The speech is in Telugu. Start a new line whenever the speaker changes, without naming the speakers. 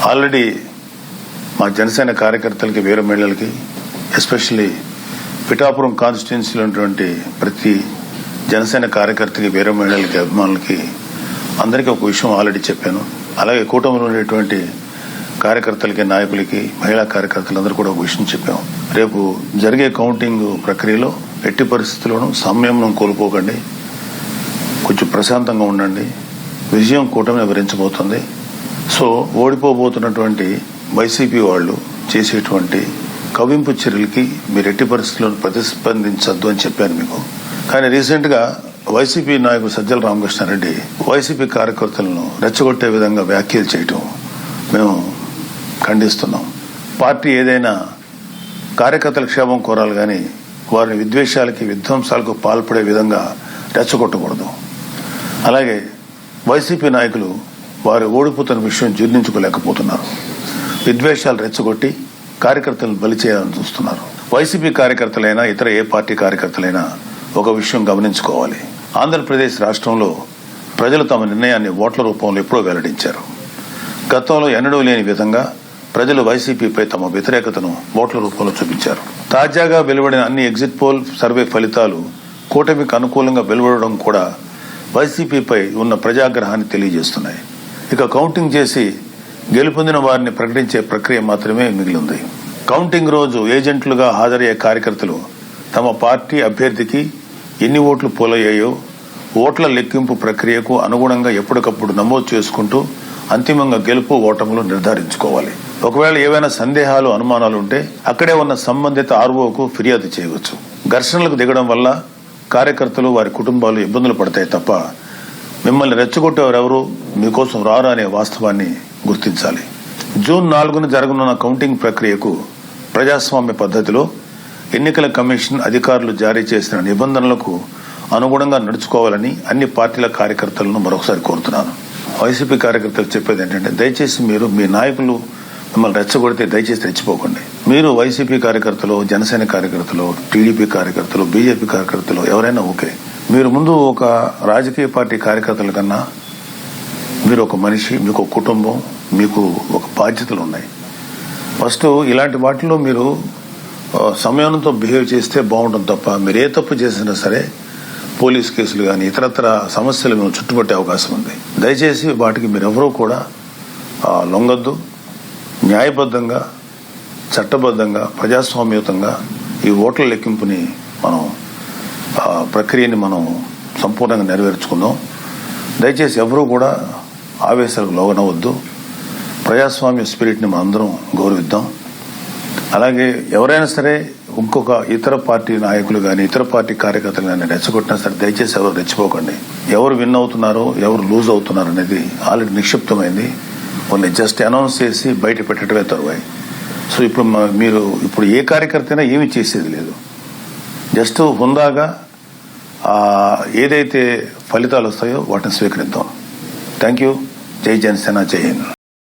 ఆల్రెడీ మా జనసేన కార్యకర్తలకి వీర మహిళలకి ఎస్పెషల్లీ పిఠాపురం కాన్స్టిట్యున్సీలో ఉన్నటువంటి ప్రతి జనసేన కార్యకర్తకి వీర మహిళలకి అభిమానులకి అందరికీ ఒక విషయం ఆల్రెడీ చెప్పాను. అలాగే కూటమిలో ఉండేటువంటి కార్యకర్తలకి నాయకులకి మహిళా కార్యకర్తలందరూ కూడా ఒక విషయం చెప్పాము. రేపు జరిగే కౌంటింగ్ ప్రక్రియలో ఎట్టి పరిస్థితుల్లోనూ సంయమనం కోల్పోకండి, కొంచెం ప్రశాంతంగా ఉండండి. విజయం కూటమిని వివరించబోతుంది. సో ఓడిపోబోతున్నటువంటి వైసీపీ వాళ్ళు చేసేటువంటి కవింపు చర్యలకి మీరు ఎట్టి పరిస్థితుల్లో ప్రతిస్పందించద్దు అని చెప్పాను మీకు. కానీ రీసెంట్ గా వైసీపీ నాయకుడు సజ్జల రామకృష్ణారెడ్డి వైసీపీ కార్యకర్తలను రెచ్చగొట్టే విధంగా వ్యాఖ్యలు చేయటం మేము ఖండిస్తున్నాం. పార్టీ ఏదైనా కార్యకర్తల క్షేమం కోరాలి కానీ వారిని విద్వేషాలకి విధ్వంసాలకు పాల్పడే విధంగా రెచ్చగొట్టకూడదు. అలాగే వైసీపీ నాయకులు వారు ఓడిపోతున్న విషయం జీర్ణించుకోలేకపోతున్నారు. విద్వేషాలు రెచ్చగొట్టి కార్యకర్తలను బలి చేయాలని చూస్తున్నారు. వైసీపీ కార్యకర్తలైనా ఇతర ఏ పార్టీ కార్యకర్తలైనా ఒక విషయం గమనించుకోవాలి. ఆంధ్రప్రదేశ్ రాష్ట్రంలో ప్రజలు తమ నిర్ణయాన్ని ఓట్ల రూపంలో ఎప్పుడో వెల్లడించారు. గతంలో ఎన్నడూ లేని విధంగా ప్రజలు వైసీపీపై తమ వ్యతిరేకతను ఓట్ల రూపంలో చూపించారు. తాజాగా వెలువడిన అన్ని ఎగ్జిట్ పోల్ సర్వే ఫలితాలు కూటమికి అనుకూలంగా వెలువడడం కూడా వైసీపీపై ఉన్న ప్రజాగ్రహాన్ని తెలియజేస్తున్నాయి. ఇక కౌంటింగ్ చేసి గెలుపొందిన వారిని ప్రకటించే ప్రక్రియ మాత్రమే మిగిలింది. కౌంటింగ్ రోజు ఏజెంట్లుగా హాజరయ్యే కార్యకర్తలు తమ పార్టీ అభ్యర్థికి ఎన్ని ఓట్లు పోలయ్యాయో ఓట్ల లెక్కింపు ప్రక్రియకు అనుగుణంగా ఎప్పటికప్పుడు నమోదు చేసుకుంటూ అంతిమంగా గెలుపు ఓటములు నిర్ధారించుకోవాలి. ఒకవేళ ఏవైనా సందేహాలు అనుమానాలు ఉంటే అక్కడే ఉన్న సంబంధిత ఆర్ఓకు ఫిర్యాదు చేయవచ్చు. ఘర్షణలకు దిగడం వల్ల కార్యకర్తలు వారి కుటుంబాలు ఇబ్బందులు పడతాయి తప్ప మిమ్మల్ని రెచ్చగొట్టేవారెవరూ మీకోసం రారు అనే వాస్తవాన్ని గుర్తించాలి. జూన్ 4న జరగనున్న కౌంటింగ్ ప్రక్రియకు ప్రజాస్వామ్య పద్ధతిలో ఎన్నికల కమిషన్ అధికారులు జారీ చేసిన నిబంధనలకు అనుగుణంగా నడుచుకోవాలని అన్ని పార్టీల కార్యకర్తలను మరొకసారి కోరుతున్నాను. వైసీపీ కార్యకర్తలు చెప్పేది ఏంటంటే, దయచేసి మీరు మీ నాయకులు మిమ్మల్ని రెచ్చగొడితే దయచేసి రెచ్చిపోకండి. మీరు వైసీపీ కార్యకర్తలు, జనసేన కార్యకర్తలు, టీడీపీ కార్యకర్తలు, బీజేపీ కార్యకర్తలు ఎవరైనా ఓకే. మీరు ముందు ఒక రాజకీయ పార్టీ కార్యకర్తల కన్నా మీరు ఒక మనిషి, మీకు ఒక కుటుంబం, మీకు ఒక బాధ్యతలు ఉన్నాయి. ఫస్ట్ ఇలాంటి వాటిలో మీరు సమయంతో బిహేవ్ చేస్తే బాగుంటుంది తప్ప మీరు ఏ తప్పు చేసినా సరే పోలీస్ కేసులు కానీ ఇతరత్ర సమస్యలు మేము చుట్టుపట్టే అవకాశం ఉంది. దయచేసి వాటికి మీరెవరూ కూడా లొంగొద్దు. న్యాయబద్ధంగా, చట్టబద్ధంగా, ప్రజాస్వామ్యయుతంగా ఈ ఓట్ల లెక్కింపుని మనం ప్రక్రియని మనం సంపూర్ణంగా నెరవేర్చుకుందాం. దయచేసి ఎవరూ కూడా ఆవేశాలకు లోనవద్దు. ప్రజాస్వామ్య స్పిరిట్ని మనం అందరం గౌరవిద్దాం. అలాగే ఎవరైనా సరే ఇంకొక ఇతర పార్టీ నాయకులు కానీ ఇతర పార్టీ కార్యకర్తలు కానీ రెచ్చగొట్టినా సరే దయచేసి ఎవరు రెచ్చిపోకండి. ఎవరు విన్ అవుతున్నారో ఎవరు లూజ్ అవుతున్నారు అనేది ఆల్రెడీ నిక్షిప్తమైంది. వాళ్ళని జస్ట్ అనౌన్స్ చేసి బయట పెట్టడమే తరువాయి. సో మీరు ఇప్పుడు ఏ కార్యకర్త అయినా ఏమీ చేసేది లేదు. జస్ట్ హుందాగా ఏదైతే ఫలితాలు వస్తాయో వాటిని స్వీకరిద్దాం. Thank you. జై జనసేన, జై హింద్.